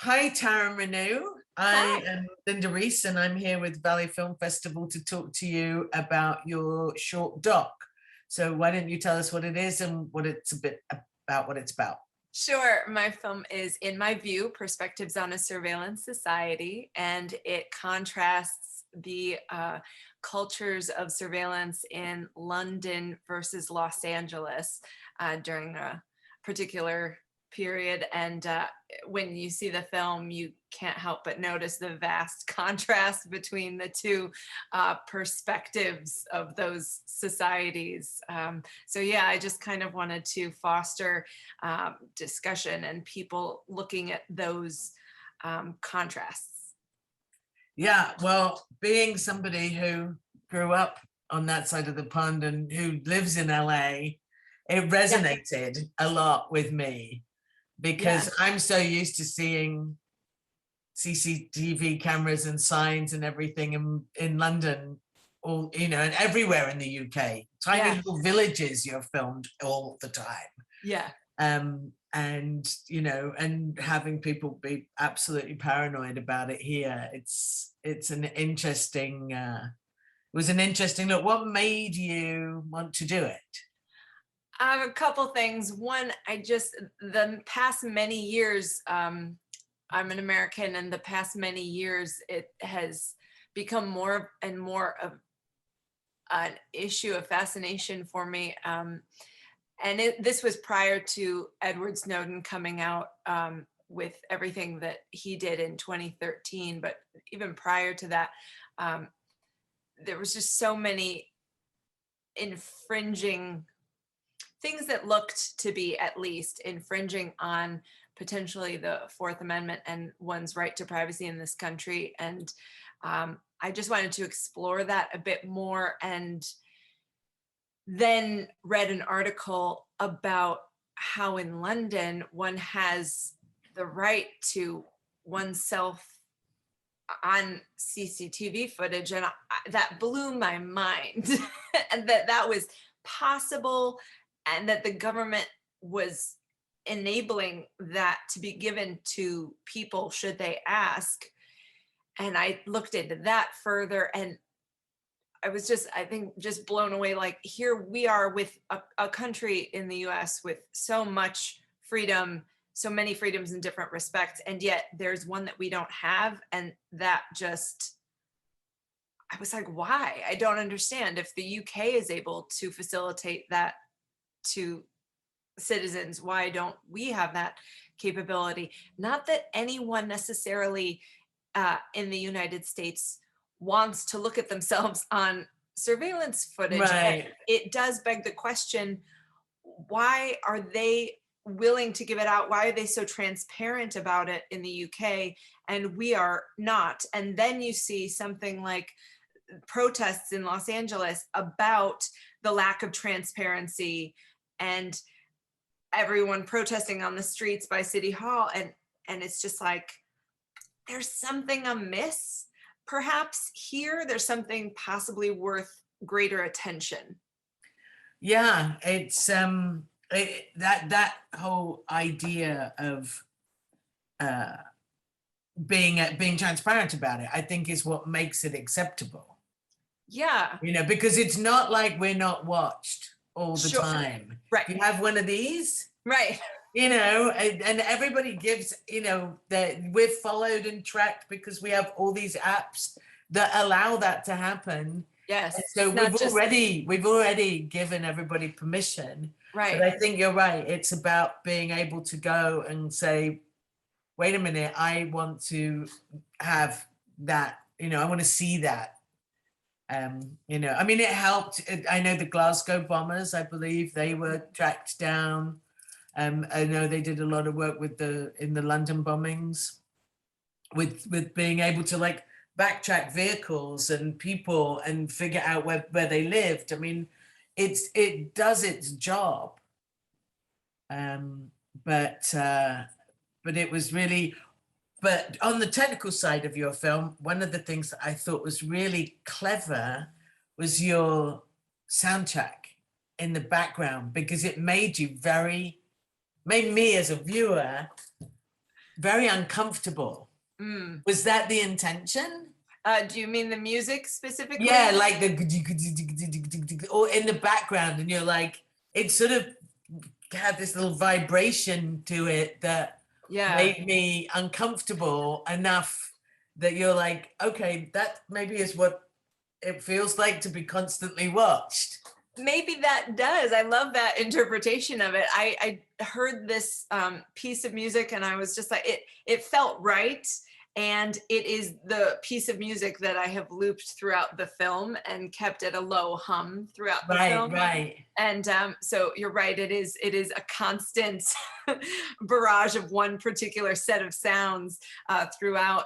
Hi, Taryn Reneau. I Hi. am Lynda Reiss, and I'm here with Valley Film Festival to talk to you about your short doc. So why don't you tell us what it is and what it's what it's about? Sure. My film is In My View, Perspectives on a Surveillance Society, and it contrasts the cultures of surveillance in London versus Los Angeles during a particular period. And when you see the film, you can't help but notice the vast contrast between the two perspectives of those societies. So yeah, I just kind of wanted to foster discussion and people looking at those contrasts. Yeah, well, being somebody who grew up on that side of the pond and who lives in LA, it Yeah, resonated a lot with me yeah, because I'm so used to seeing CCTV cameras and signs and everything in London, all and everywhere in the UK. Tiny yeah, little villages you're filmed all the time. yeah. And having people be absolutely paranoid about it here. It's an interesting it was an interesting look. What made you want to do it? A couple things. One, the past many years, I'm an American, and the past many years, it has become more and more of an issue of fascination for me. And this was prior to Edward Snowden coming out with everything that he did in 2013. But even prior to that, um, there was just so many infringing things that looked to be at least infringing on potentially the Fourth Amendment and one's right to privacy in this country. And I just wanted to explore that a bit more, and then read an article about how in London one has the right to oneself on CCTV footage, and that blew my mind and that was possible, and that the government was enabling that to be given to people should they ask. And I looked into that further, and I was I think, just blown away. Like, here we are with a country in the US with so much freedom, so many freedoms in different respects, and yet there's one that we don't have. And that just, I was like, why? I don't understand. If the UK is able to facilitate that to citizens, why don't we have that capability? Not that anyone necessarily in the United States wants to look at themselves on surveillance footage, but Right. it does beg the question, why are they willing to give it out? Why are they so transparent about it in the UK and we are not? And then you see something like protests in Los Angeles about the lack of transparency, and everyone protesting on the streets by City Hall, and it's just like, there's something amiss perhaps here. There's something possibly worth greater attention. Yeah, it's that whole idea of uh being transparent about it, I think, is what makes it acceptable. Yeah, Because it's not like we're not watched all the sure. time. Right, You have one of these, right. and everybody gives, that we're followed and tracked because we have all these apps that allow that to happen. And Yes, so it's not just we've already given everybody permission. But right. I think you're right. It's about being able to go and say, wait a minute, I want to have that, I want to see that. I mean, it helped. I know the Glasgow bombers, I believe they were tracked down. I know they did a lot of work in the London bombings with being able to, like, backtrack vehicles and people and figure out where they lived. I mean, it does its job. Um, but it was really, but on the technical side of your film, one of the things that I thought was really clever was your soundtrack in the background, because it made me as a viewer very uncomfortable. Was that the intention? Do you mean the music specifically? Yeah, like the or in the background, and you're like, it sort of had this little vibration to it that made me uncomfortable enough that you're like, okay, that maybe is what it feels like to be constantly watched. Maybe that does. I love that interpretation of it. I heard this piece of music and I was just like, it felt right. And it is the piece of music that I have looped throughout the film and kept at a low hum throughout the film. Right. And so you're right. It is a constant barrage of one particular set of sounds throughout.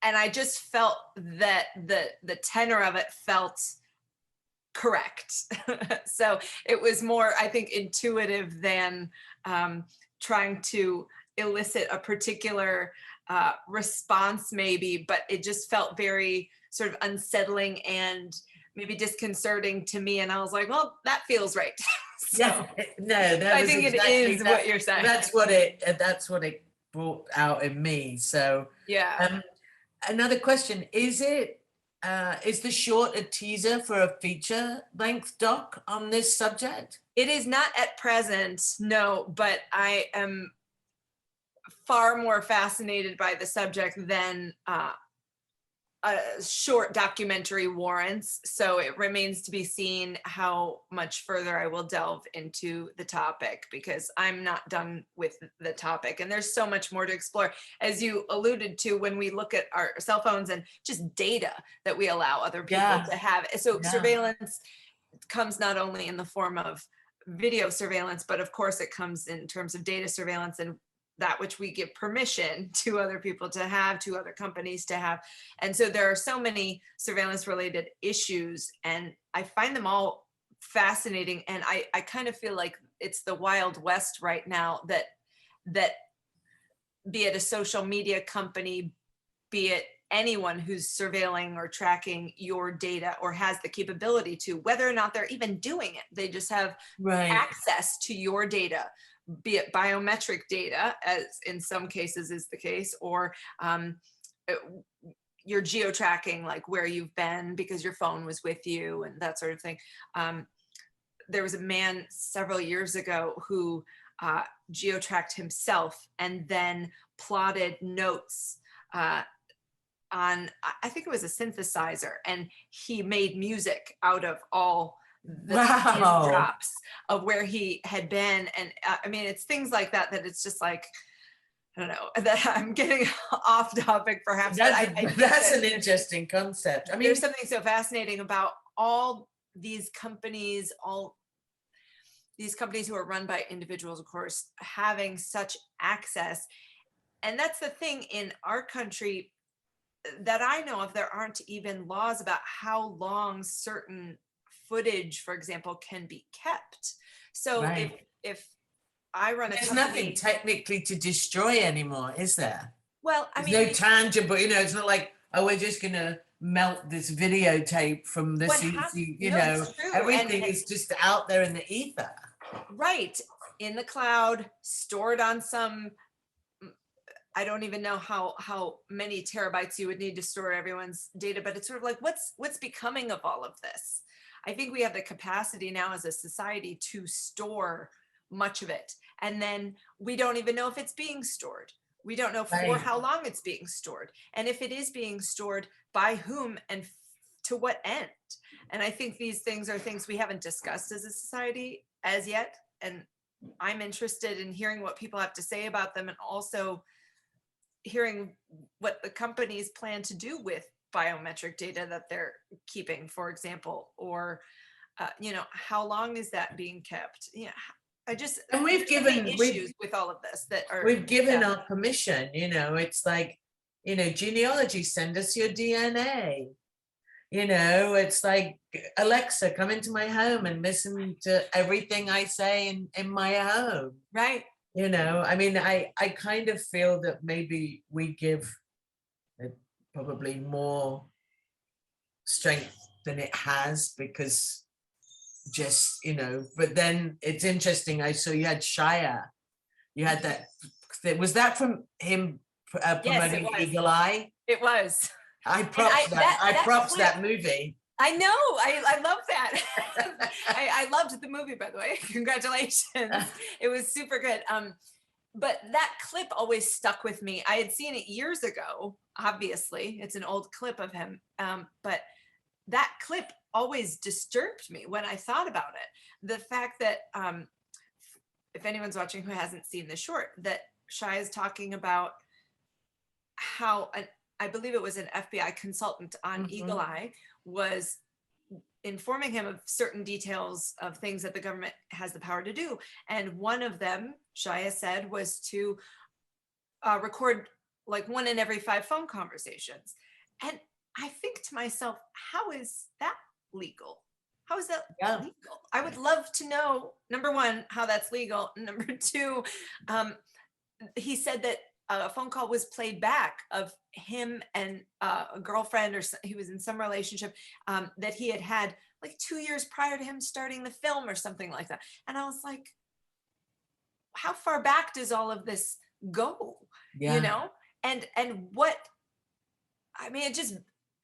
And I just felt that the tenor of it felt correct. So it was more, I think, intuitive than trying to elicit a particular response maybe, but it just felt very sort of unsettling and maybe disconcerting to me. And I was like, well, that feels right. So, yeah, no, that I was think exactly it is what you're saying. That's what it brought out in me. So yeah. Another question, is the short a teaser for a feature length doc on this subject? It is not at present, no, but I am far more fascinated by the subject than a short documentary warrants. So it remains to be seen how much further I will delve into the topic, because I'm not done with the topic. And there's so much more to explore. As you alluded to, when we look at our cell phones and just data that we allow other people to have. So surveillance comes not only in the form of video surveillance, but of course it comes in terms of data surveillance and that which we give permission to other people to have, to other companies to have. And so there are so many surveillance related issues, and I find them all fascinating. And I kind of feel like it's the Wild West right now, that be it a social media company, be it anyone who's surveilling or tracking your data or has the capability to, whether or not they're even doing it, they just have access to your data, be it biometric data, as in some cases is the case, or your geo-tracking, like where you've been because your phone was with you and that sort of thing. There was a man several years ago who geo-tracked himself and then plotted notes on, I think it was a synthesizer, and he made music out of all the pin drops of where he had been. And I mean, it's things like that it's just like, I don't know, that I'm getting off topic perhaps. That's an interesting concept. I mean, there's something so fascinating about all these companies, who are run by individuals, of course, having such access. And that's the thing in our country that I know of. There aren't even laws about how long certain footage, for example, can be kept. So if I run a there's company, nothing technically to destroy anymore, is there? Well, I mean, no tangible, it's not like, oh, we're just gonna melt this videotape from the CC, everything is just out there in the ether. Right, in the cloud, stored on some, I don't even know how many terabytes you would need to store everyone's data, but it's sort of like, what's becoming of all of this? I think we have the capacity now as a society to store much of it. And then we don't even know if it's being stored. We don't know for how long it's being stored. And if it is being stored, by whom and to what end? And I think these things are things we haven't discussed as a society as yet. And I'm interested in hearing what people have to say about them, and also hearing what the companies plan to do with biometric data that they're keeping, for example, or how long is that being kept? And we've given issues with all of this that are, we've given our permission. It's like, genealogy, send us your DNA. It's like, Alexa, come into my home and listen to everything I say in my home. Right. I mean, I kind of feel that maybe we give it probably more strength than it has, because just, but then it's interesting. I saw you had Shia, you had that Was that from him Yes, it promoting was. Eagle Eye? It was. I props that clip, movie. I know. I love that. I loved the movie, by the way. Congratulations. It was super good. But that clip always stuck with me. I had seen it years ago, obviously. It's an old clip of him. But that clip always disturbed me when I thought about it. The fact that, if anyone's watching who hasn't seen the short, that Shai is talking about how I believe it was an FBI consultant on Eagle Eye was informing him of certain details of things that the government has the power to do. And one of them, Shia said, was to record like 1 in every 5 phone conversations. And I think to myself, how is that legal? How is that legal? I would love to know, number one, how that's legal. Number two, he said that a phone call was played back of him and a girlfriend, or he was in some relationship that he had like 2 years prior to him starting the film or something like that. And I was like, how far back does all of this go? You know? And what, I mean, it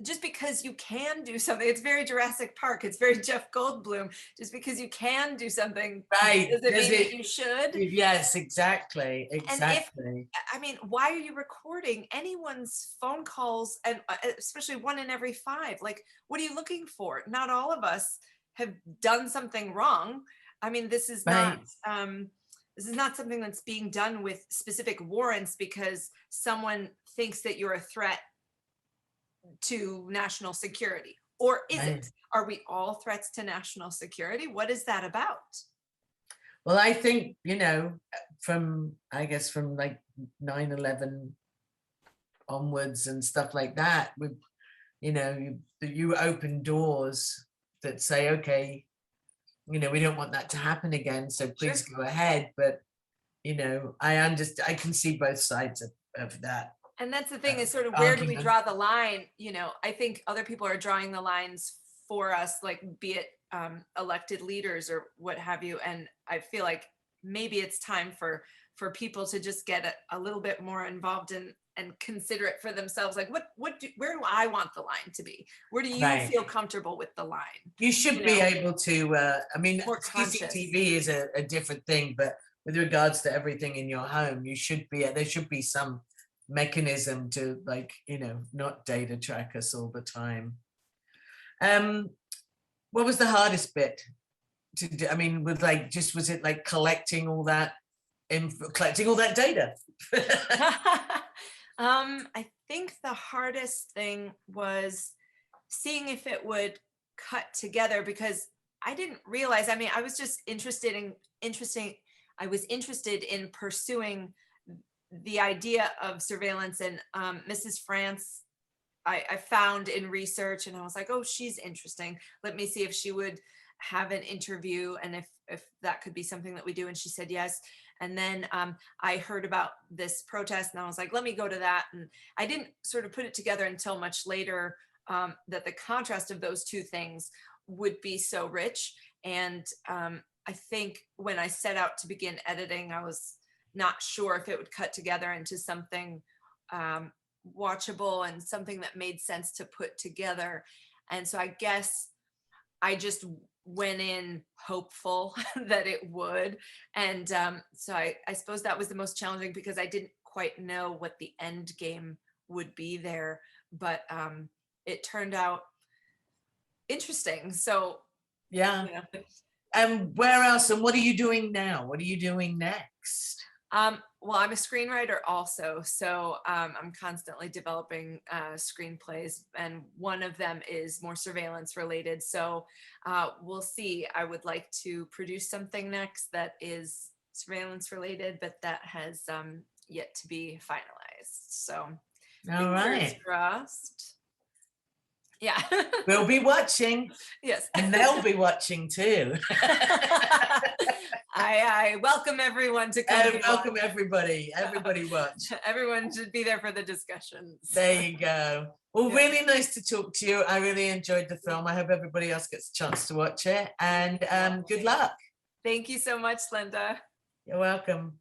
just because you can do something, it's very Jurassic Park, it's very Jeff Goldblum. Just because you can do something, right? Does it mean that you should? Yes, exactly. And I mean, why are you recording anyone's phone calls, and especially 1 in every 5? Like, what are you looking for? Not all of us have done something wrong. I mean, this is not something that's being done with specific warrants because someone thinks that you're a threat to national security. Or is it? Are we all threats to national security? What is that about? Well, I think, you know, from like 9/11 onwards and stuff like that, with, you know, you open doors that say, okay, you know, we don't want that to happen again, so please go ahead. But, you know, I can see both sides of that. And that's the thing, is sort of, where do we draw the line? You know, I think other people are drawing the lines for us, like, be it elected leaders or what have you. And I feel like maybe it's time for people to just get a little bit more involved and consider it for themselves. Like, where do I want the line to be? Where do you feel comfortable with the line? You should be able to, I mean, CCTV is a different thing, but with regards to everything in your home, there should be some mechanism to, like, you know, not data track us all the time. What was the hardest bit to do? I mean, was it like collecting all that data? I think the hardest thing was seeing if it would cut together, because I didn't realize, I mean, I was just interested in pursuing the idea of surveillance. And Mrs. France, I found in research, and I was like, oh, she's interesting. Let me see if she would have an interview and if that could be something that we do. And she said yes. And then I heard about this protest, and I was like, let me go to that. And I didn't sort of put it together until much later, that the contrast of those two things would be so rich. And I think when I set out to begin editing, I was not sure if it would cut together into something watchable and something that made sense to put together. And so I guess I just went in hopeful that it would. And so I suppose that was the most challenging, because I didn't quite know what the end game would be there. But it turned out interesting. So yeah. And where else, and what are you doing now? What are you doing next? Well, I'm a screenwriter also, so I'm constantly developing screenplays, and one of them is more surveillance related. So we'll see. I would like to produce something next that is surveillance related, but that has yet to be finalized. So all right, fingers crossed. Yeah. We'll be watching. Yes. And they'll be watching too. I welcome everyone to come. Welcome everybody. Everybody watch. Everyone should be there for the discussions. There you go. Well, really nice to talk to you. I really enjoyed the film. I hope everybody else gets a chance to watch it. And good luck. Thank you so much, Lynda. You're welcome.